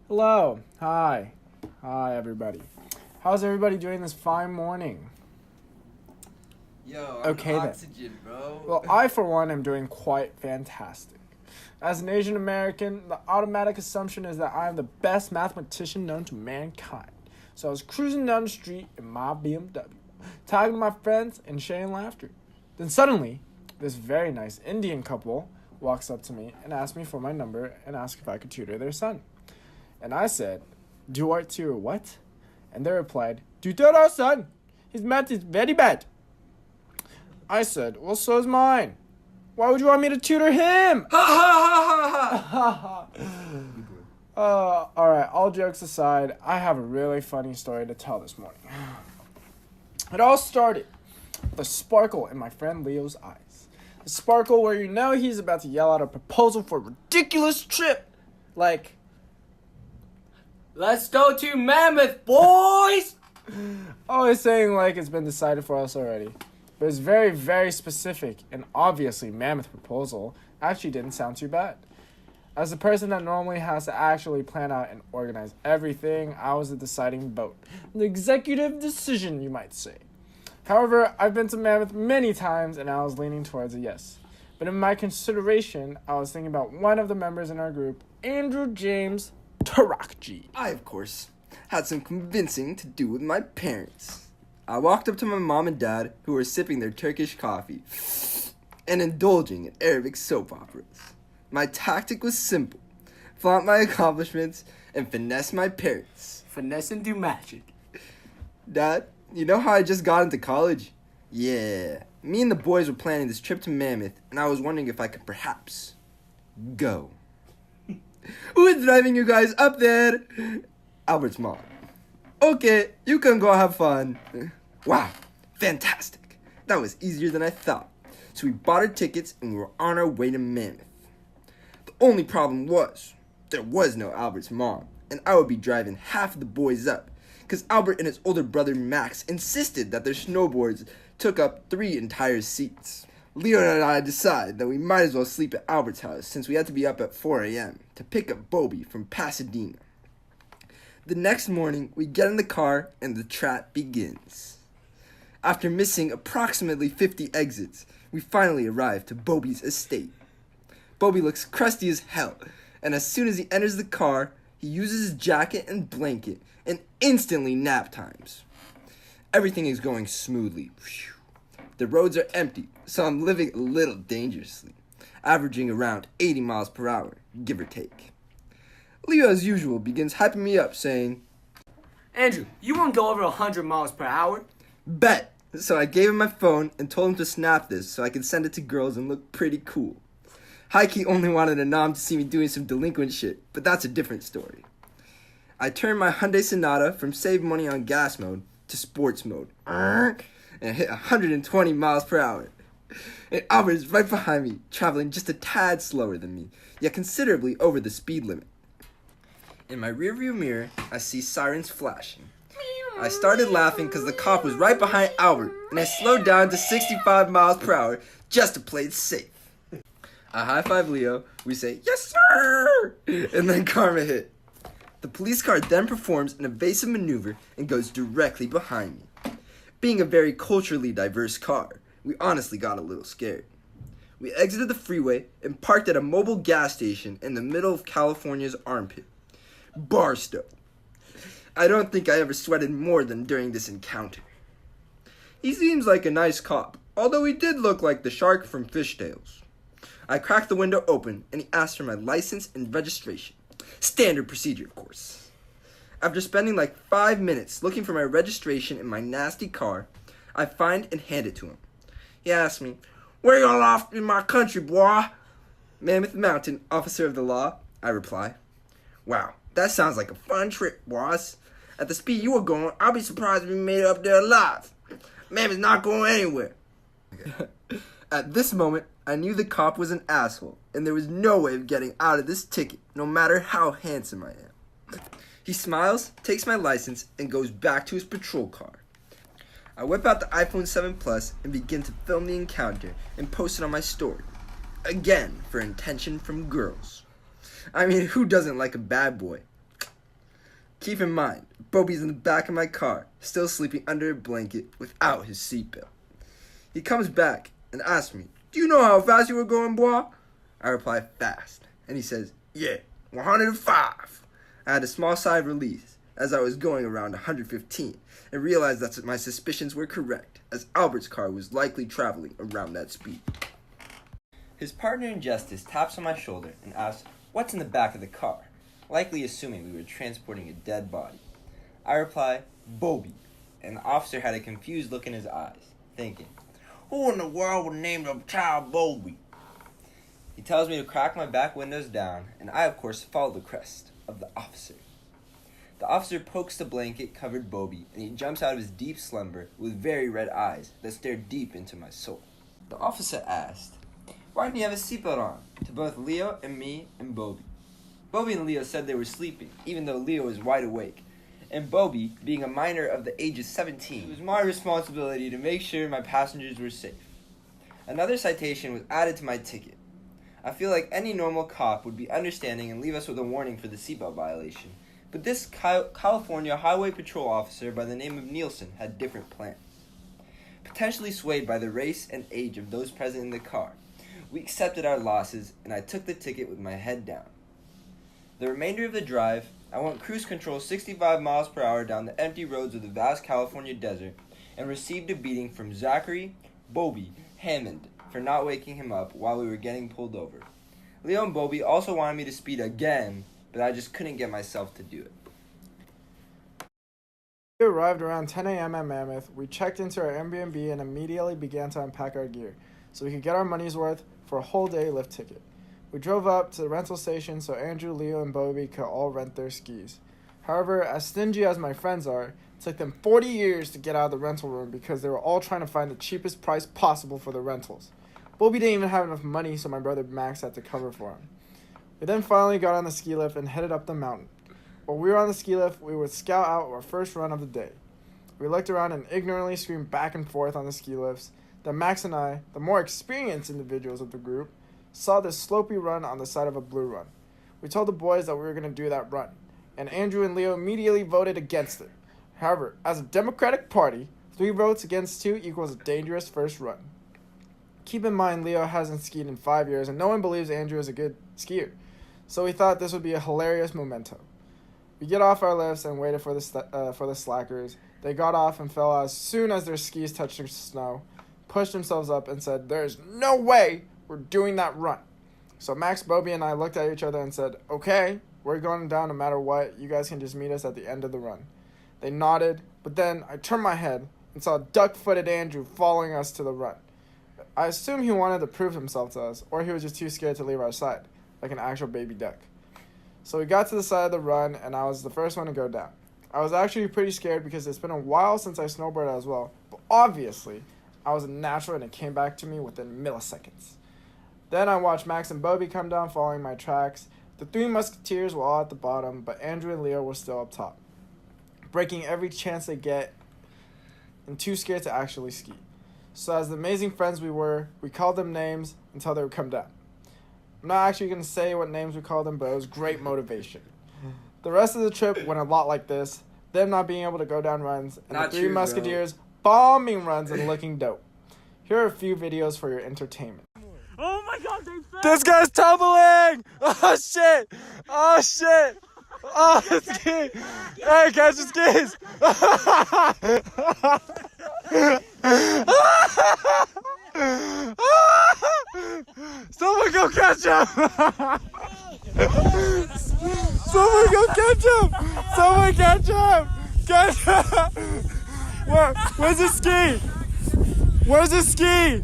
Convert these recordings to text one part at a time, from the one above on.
Hello. Hi. Hi, everybody. How's everybody doing this fine morning? Yo, Okay, then. oxygen, bro. Well, I, for one, am doing quite fantastic. As an Asian American, the automatic assumption is that I am the best mathematician known to mankind. So I was cruising down the street in my BMW, talking to my friends and sharing laughter. Then suddenly, this very nice Indian couple walks up to me and asks me for my number and asks if I could tutor their son. And I said, "Do I tutor what?" And they replied, "Tutor our son. His math is very bad." I said, "Well, so is mine. Why would you want me to tutor him?" Ha ha ha ha! Alright, all jokes aside, I have a really funny story to tell this morning. It all started with a sparkle in my friend Leo's eyes. A sparkle where you know he's about to yell out a proposal for a ridiculous trip. Like, Let's go to Mammoth, boys! always saying like it's been decided for us already. But it's very, very specific, and obviously Mammoth proposal actually didn't sound too bad. As the person that normally has to actually plan out and organize everything, I was the deciding vote. The executive decision, you might say. However, I've been to Mammoth many times, and I was leaning towards a yes. But in my consideration, I was thinking about one of the members in our group, Andrew James Tarakji. I, of course, had some convincing to do with my parents. I walked up to my mom and dad, who were sipping their Turkish coffee and indulging in Arabic soap operas. My tactic was simple: flaunt my accomplishments and finesse my parents. Finesse and do magic. Dad, you know how I just got into college? Yeah, me and the boys were planning this trip to Mammoth, and I was wondering if I could perhaps go. Who is driving you guys up there? Albert's mom. Okay, you can go have fun. Wow, fantastic. That was easier than I thought. So we bought our tickets and we were on our way to Mammoth. The only problem was, there was no Albert's mom, and I would be driving half of the boys up, because Albert and his older brother Max insisted that their snowboards took up 3 entire seats. Leo and I decided that we might as well sleep at Albert's house since we had to be up at 4 a.m. to pick up Bobby from Pasadena. The next morning, we get in the car and the trap begins. After missing approximately 50 exits, we finally arrive to Bobby's estate. Bobby looks crusty as hell, and as soon as he enters the car, he uses his jacket and blanket and instantly nap times. Everything is going smoothly. The roads are empty, so I'm living a little dangerously, averaging around 80 miles per hour, give or take. Leo, as usual, begins hyping me up, saying, Andrew, you won't go over 100 miles per hour. "Bet!" So I gave him my phone and told him to snap this so I could send it to girls and look pretty cool. Heike only wanted a nom to see me doing some delinquent shit, but that's a different story. I turned my Hyundai Sonata from save money on gas mode to sports mode, and hit 120 miles per hour. And Albert is right behind me, traveling just a tad slower than me, yet considerably over the speed limit. In my rearview mirror, I see sirens flashing. I started laughing because the cop was right behind Albert, and I slowed down to 65 miles per hour just to play it safe. I high-five Leo, we say, "Yes, sir!" and then karma hit. The police car then performs an evasive maneuver and goes directly behind me. Being a very culturally diverse car, we honestly got a little scared. We exited the freeway and parked at a mobile gas station in the middle of California's armpit. Barstow. I don't think I ever sweated more than during this encounter. He seems like a nice cop, although he did look like the shark from Fishtails. I cracked the window open and he asked for my license and registration. Standard procedure, of course. After spending like 5 minutes looking for my registration in my nasty car, I find and hand it to him. He asks me, "Where you off in my country, boy?" "Mammoth Mountain, officer of the law," I reply. "Wow, that sounds like a fun trip, boss. At the speed you were going, I'll be surprised if we made it up there alive. Mammoth's not going anywhere." At this moment, I knew the cop was an asshole, and there was no way of getting out of this ticket, no matter how handsome I am. He smiles, takes my license, and goes back to his patrol car. I whip out the iPhone 7 Plus and begin to film the encounter and post it on my story. Again, for attention from girls. I mean, who doesn't like a bad boy? Keep in mind, Bobby's in the back of my car, still sleeping under a blanket without his seatbelt. He comes back and asks me, "Do you know how fast you were going, boy?" I reply, "Fast." And he says, "Yeah, 105. I had a small sigh of relief as I was going around 115 and realized that my suspicions were correct, as Albert's car was likely traveling around that speed. His partner in justice taps on my shoulder and asks, "What's in the back of the car?" likely assuming we were transporting a dead body. I reply, "Bobby," and the officer had a confused look in his eyes, thinking, "Who in the world would name their child Bobby?" He tells me to crack my back windows down, and I, of course, follow the crest of the officer. The officer pokes the blanket-covered Bobby, and he jumps out of his deep slumber with very red eyes that stare deep into my soul. The officer asked, "Why didn't you have a seatbelt on?" to both Leo and me and Bobby. Bobby and Leo said they were sleeping, even though Leo was wide awake. And Bobby, being a minor of the age of 17, it was my responsibility to make sure my passengers were safe. Another citation was added to my ticket. I feel like any normal cop would be understanding and leave us with a warning for the seatbelt violation. But this California Highway Patrol officer by the name of Nielsen had different plans. Potentially swayed by the race and age of those present in the car, we accepted our losses and I took the ticket with my head down. The remainder of the drive, I went cruise control 65 miles per hour down the empty roads of the vast California desert and received a beating from Zachary Bobby Hammond for not waking him up while we were getting pulled over. Leo and Bobby also wanted me to speed again, but I just couldn't get myself to do it. We arrived around 10 a.m. at Mammoth. We checked into our Airbnb and immediately began to unpack our gear so we could get our money's worth for a whole day lift ticket. We drove up to the rental station so Andrew, Leo, and Bobby could all rent their skis. However, as stingy as my friends are, it took them 40 years to get out of the rental room because they were all trying to find the cheapest price possible for the rentals. Bobby didn't even have enough money, so my brother Max had to cover for him. We then finally got on the ski lift and headed up the mountain. While we were on the ski lift, we would scout out our first run of the day. We looked around and ignorantly screamed back and forth on the ski lifts. Then Max and I, the more experienced individuals of the group, saw this slopey run on the side of a blue run. We told the boys that we were going to do that run, and Andrew and Leo immediately voted against it. However, as a Democratic Party, 3 votes against 2 equals a dangerous first run. Keep in mind, Leo hasn't skied in 5 years, and no one believes Andrew is a good skier. So we thought this would be a hilarious memento. We get off our lifts and waited for the slackers. They got off and fell as soon as their skis touched the snow, pushed themselves up, and said, "There's no way we're doing that run." So Max, Bobby, and I looked at each other and said, "Okay, we're going down no matter what. You guys can just meet us at the end of the run." They nodded, but then I turned my head and saw duck-footed Andrew following us to the run. I assumed he wanted to prove himself to us, or he was just too scared to leave our side, like an actual baby duck. So we got to the side of the run, and I was the first one to go down. I was actually pretty scared because it's been a while since I snowboarded as well, but obviously, I was a natural and it came back to me within milliseconds. Then I watched Max and Bobby come down following my tracks. The 3 musketeers were all at the bottom, but Andrew and Leo were still up top, breaking every chance they get and too scared to actually ski. So as the amazing friends we were, we called them names until they would come down. I'm not actually going to say what names we called them, but it was great motivation. The rest of the trip went a lot like this, them not being able to go down runs, and Not the 3 true, bro. musketeers bombing runs and looking dope. Here are a few videos for your entertainment. Oh my god, they fell! This guy's tumbling! Oh shit! Oh shit! Oh, ski! Hey, catch the skis! Someone go catch him! Someone go catch him! Someone catch him! Catch him! Where's the ski? Where's the ski?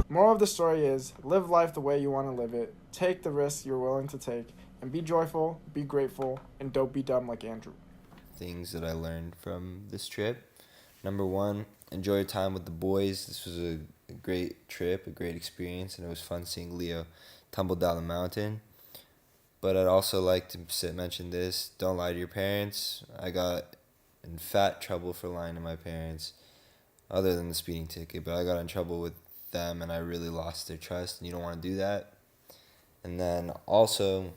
Moral of the story is, live life the way you want to live it, take the risks you're willing to take, and be joyful, be grateful, and don't be dumb like Andrew. Things that I learned from this trip. Number 1, enjoy your time with the boys. This was a great trip, a great experience, and it was fun seeing Leo tumble down the mountain. But I'd also like to mention this, don't lie to your parents. I got in fat trouble for lying to my parents, other than the speeding ticket, but I got in trouble with them and I really lost their trust, and you don't want to do that. And then also,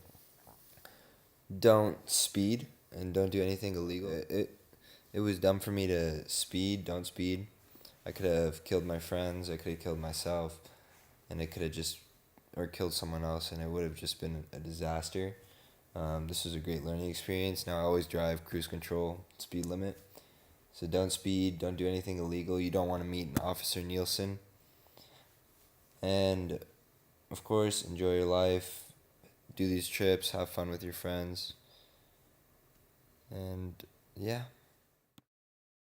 don't speed and don't do anything illegal. It was dumb for me to speed. Don't speed. I could have killed my friends. I could have killed myself, and it could have just, or killed someone else, and it would have just been a disaster. This was a great learning experience. Now I always drive cruise control, speed limit. So don't speed. Don't do anything illegal. You don't want to meet an Officer Nielsen. And of course, enjoy your life. Do these trips. Have fun with your friends. And yeah.